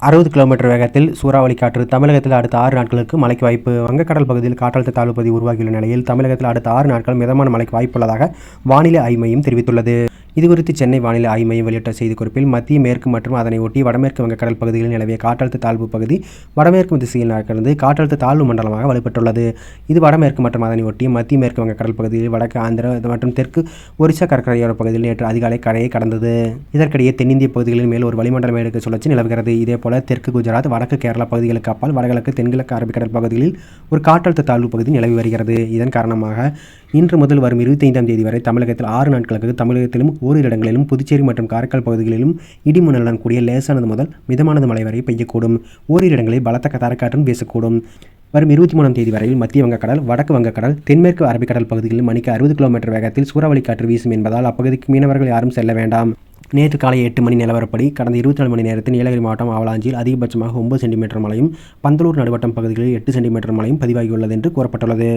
60 kilometre வேகத்தில் சூறாவளி காற்று தமிழகத்தில் அடுத்த 6 நாட்களுக்கு மழைக்கு வாய்ப்பு. வங்கக்கடல் பகுதியில் காற்றழுத்த தாழ்வு பகுதி உருவாகியுள்ள நிலையில் தமிழகத்தில் அடுத்த 6 நாட்கள் மிதமான மழைக்கு வாய்ப்புள்ளதாக வானிலை ஆய்வு மையம் தெரிவித்துள்ளது. இதுகுறித்து சென்னை வானிலை ஆய்வு மையம் வெளியிட்ட செய்திக்குறிப்பில் மத்திய மேற்கு மற்றும் அதனை ஒட்டி வடமேற்கு வங்கக்கடல் பகுதிகளில் நிலவிய காற்றழுத்த தாழ்வு பகுதி வடமேற்கு திசையில் நகர்ந்து காற்றழுத்த தாழ்வு மண்டலமாக வலுப்பெற்றுள்ளது. இது வடமேற்கு மற்றும் அதனை ஒட்டி மத்திய மேற்கு வங்கக்கடல் பகுதியில் வடக்கு ஆந்திரா மற்றும் தெற்கு ஒரிசா கடற்கரையோர பகுதியில் நேற்று அதிகாலை கரையை கடந்தது. இதற்கிடையே தென்னிந்திய பகுதிகளின் மேல் ஒரு வளிமண்டல மேலடுக்கு சுழற்சி நிலவுகிறது. இதேபோல தெற்கு குஜராத், வடக்கு கேரளா பகுதிகளுக்கு அப்பால் வடகிழக்கு தென்கிழக்கு அரபிக்கடல் பகுதிகளில் ஒரு காற்றழுத்த தாழ்வு பகுதி நிலவி வருகிறது. இதன் காரணமாக இன்று முதல் வரும் 25ஆம் தேதி வரை தமிழகத்தில் 6 நாட்களுக்கு தமிழகத்திலும் ஓரிரு இடங்களிலும் புதுச்சேரி மற்றும் காரைக்கால் பகுதிகளிலும் இடிமுழலுடன் கூடிய லேசானது முதல் மிதமானது மழை வரை பெய்யக்கூடும். ஓரிரு இடங்களில் பலத்த காற்றும் வீசக்கூடும். வரும் 23ஆம் தேதி வரையில் மத்திய வங்கக்கடல், வடக்கு வங்கக்கடல், தென்மேற்கு அரபிக்கடல் பகுதிகளில் மணிக்கு 60 கிலோமீட்டர் வேகத்தில் சூறாவளி காற்று வீசும் என்பதால் அப்பகுதிக்கு மீனவர்கள் யாரும் செல்ல வேண்டாம். நேற்று காலை 8 மணி நிலவரப்படி கடந்த 24 மணி நேரத்தில் நீலகிரி மாவட்டம் அவலாஞ்சியில் அதிகபட்சமாக 9 சென்டிமீட்டர் மழையும், பந்தலூர் நடுவட்டம் பகுதிகளில் 8 சென்டிமீட்டர் மழையும் பதிவாகியுள்ளது என்று கூறப்பட்டுள்ளது.